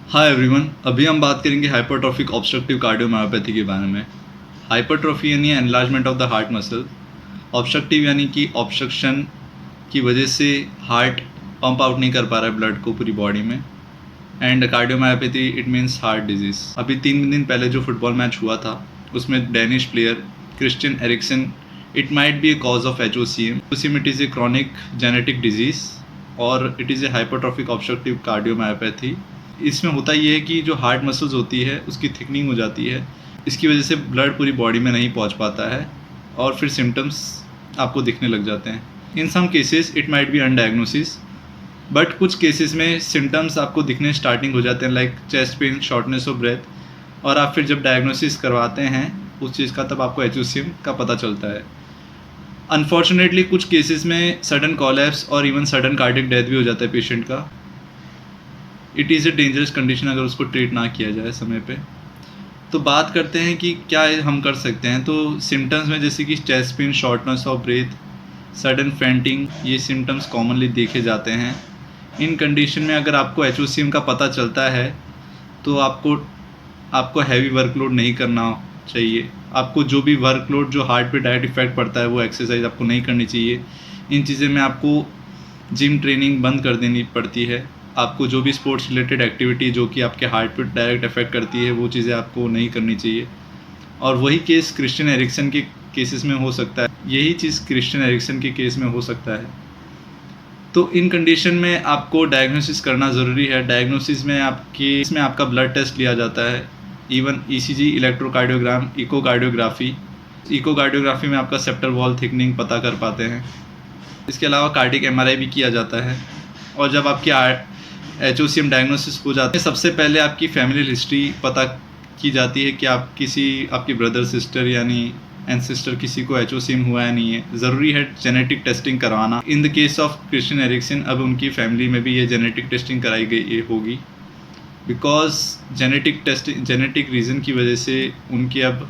Hi everyone, अभी हम बात करेंगे हाइपरट्रॉफिक ऑब्स्ट्रक्टिव कार्डियोमायोपैथी के बारे में। हाइपरट्रॉफी यानी enlargement of the heart muscle, obstructive यानी कि ऑब्स्ट्रक्शन की वजह से हार्ट पंप आउट नहीं कर पा रहा है ब्लड को पूरी बॉडी में। And cardiomyopathy it means heart disease. अभी 3 दिन पहले जो फुटबॉल मैच हुआ था उसमें Danish player Christian Eriksen, it might be a cause of HOCM। It is a chronic genetic disease और it is a hypertrophic obstructive cardiomyopathy. इसमें होता ये है कि जो हार्ट मसल्स होती है उसकी थिकनिंग हो जाती है, इसकी वजह से ब्लड पूरी बॉडी में नहीं पहुंच पाता है और फिर सिम्टम्स आपको दिखने लग जाते हैं। In some cases it might be undiagnosis, but कुछ केसेस में सिम्टम्स आपको दिखने स्टार्टिंग हो जाते हैं like chest pain, shortness of breath, और आप फिर जब डायग्नोसिस करवाते हैं उस चीज़ का तब आपको HOCM का पता चलता है। अनफॉर्चुनेटली कुछ केसेस में सडन कोलैप्स और इवन सडन कार्डियक डेथ भी हो जाता है पेशेंट का। It is a dangerous condition अगर उसको ट्रीट ना किया जाए समय पे। तो बात करते हैं कि क्या हम कर सकते हैं। तो सिम्टम्स में जैसे कि chest pain, shortness of breath, sudden fainting, ये सिम्टम्स कॉमनली देखे जाते हैं। इन कंडीशन में अगर आपको HOCM का पता चलता है तो आपको हैवी वर्कलोड नहीं करना चाहिए। आपको जो भी वर्कलोड जो हार्ट पे डायरेक्ट इफेक्ट पड़ता है वो एक्सरसाइज आपको नहीं करनी चाहिए। इन चीज़ें में आपको जिम ट्रेनिंग बंद कर देनी पड़ती है। आपको जो भी स्पोर्ट्स रिलेटेड एक्टिविटी जो कि आपके हार्ट पे डायरेक्ट इफेक्ट करती है वो चीज़ें आपको नहीं करनी चाहिए। और वही केस क्रिश्चियन एरिक्सन के केसेस में हो सकता है, यही चीज़ क्रिश्चियन एरिक्सन के केस में हो सकता है। तो इन कंडीशन में आपको डायग्नोसिस करना ज़रूरी है। डायग्नोसिस में इसमें आपका ब्लड टेस्ट लिया जाता है, even ECG, electrocardiogram, echocardiography. Echocardiography में आपका सेप्टल वॉल थिकनिंग पता कर पाते हैं। इसके अलावा कार्डिक MRI भी किया जाता है। और जब आपकी HOCM डायग्नोसिस हो जाते हैं, सबसे पहले आपकी फैमिली हिस्ट्री पता की जाती है कि आपकी ब्रदर, सिस्टर यानी एंसेस्टर किसी को HOCM हुआ है नहीं है। ज़रूरी है जेनेटिक टेस्टिंग करवाना। In the case of Christian Eriksen अब उनकी फैमिली में भी ये जेनेटिक टेस्टिंग कराई गई होगी, बिकॉज जेनेटिक रीज़न की वजह से उनके अब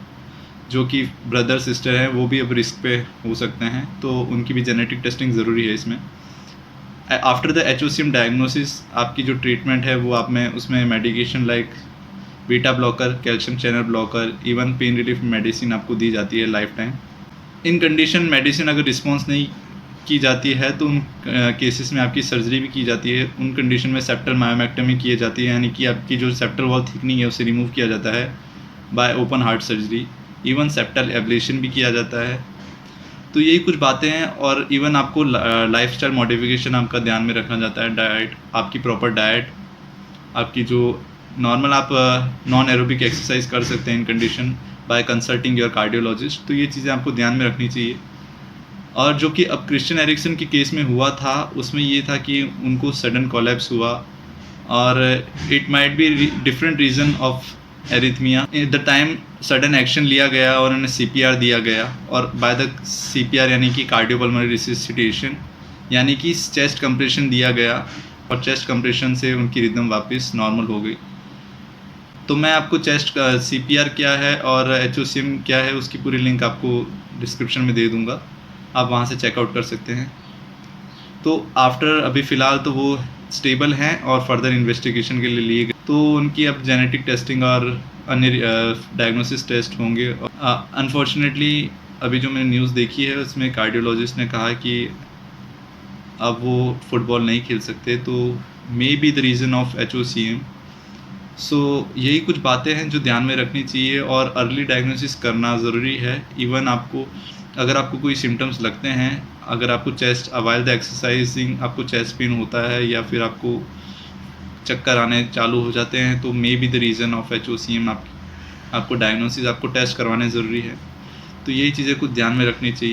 जो कि ब्रदर सिस्टर हैं वो भी अब रिस्क पे हो सकते हैं, तो उनकी भी जेनेटिक टेस्टिंग ज़रूरी है इसमें। आफ्टर द HOCM डायग्नोसिस आपकी जो ट्रीटमेंट है वो उसमें medication like beta blocker, calcium channel blocker, even pain relief medicine आपको दी जाती है लाइफ टाइम। इन कंडीशन मेडिसिन अगर रिस्पॉन्स नहीं की जाती है तो उन केसेस में आपकी सर्जरी भी की जाती है। उन कंडीशन में सेप्टल मायोमेक्टमी की जाती है, यानी कि आपकी जो सेप्टल वॉल थिकनिंग है उसे रिमूव किया जाता है bye open heart surgery. Even septal ablation भी किया जाता है। तो यही कुछ बातें हैं। और इवन आपको लाइफस्टाइल मॉडिफिकेशन आपका ध्यान में रखना जाता है। डाइट, आपकी प्रॉपर डाइट, आपकी जो नॉर्मल आप नॉन एरोबिक एक्सरसाइज कर सकते हैं in condition by consulting your cardiologist. तो ये चीज़ें आपको ध्यान में रखनी चाहिए। और जो कि अब क्रिश्चियन एरिक्सन के केस में हुआ था उसमें ये था कि उनको सडन कोलैप्स हुआ और it might be different reason of arrhythmia. At the time sudden action लिया गया और उन्हें CPR दिया गया, और बाय द CPR यानी कि कार्डियोपल्मोनरी रिससिटेशन, यानी कि चेस्ट कंप्रेशन दिया गया और चेस्ट कंप्रेशन से उनकी रिदम वापस नॉर्मल हो गई। तो मैं आपको चेस्ट का CPR क्या है और HOCM क्या है उसकी पूरी लिंक आपको डिस्क्रिप्शन में दे दूँगा, आप वहाँ से चेकआउट कर सकते हैं। तो आफ्टर अभी फ़िलहाल तो वो स्टेबल हैं और फर्दर इन्वेस्टिगेशन के लिए लिए गए, तो उनकी अब जेनेटिक टेस्टिंग और अन्य डायग्नोसिस टेस्ट होंगे। अनफॉर्चुनेटली अभी जो मैंने न्यूज़ देखी है उसमें कार्डियोलॉजिस्ट ने कहा कि अब वो फुटबॉल नहीं खेल सकते, तो may be the reason of HOCM। सो यही कुछ बातें हैं जो ध्यान में रखनी चाहिए और अर्ली डायग्नोसिस करना ज़रूरी है। इवन अगर आपको कोई सिम्टम्स लगते हैं, अगर आपको व्हाइल द एक्सरसाइजिंग आपको चेस्ट पेन होता है या फिर आपको चक्कर आने चालू हो जाते हैं, तो may be the reason of HOCM। आपको डायग्नोसिस, आपको टेस्ट करवाने ज़रूरी है। तो यही चीज़ें कुछ ध्यान में रखनी चाहिए।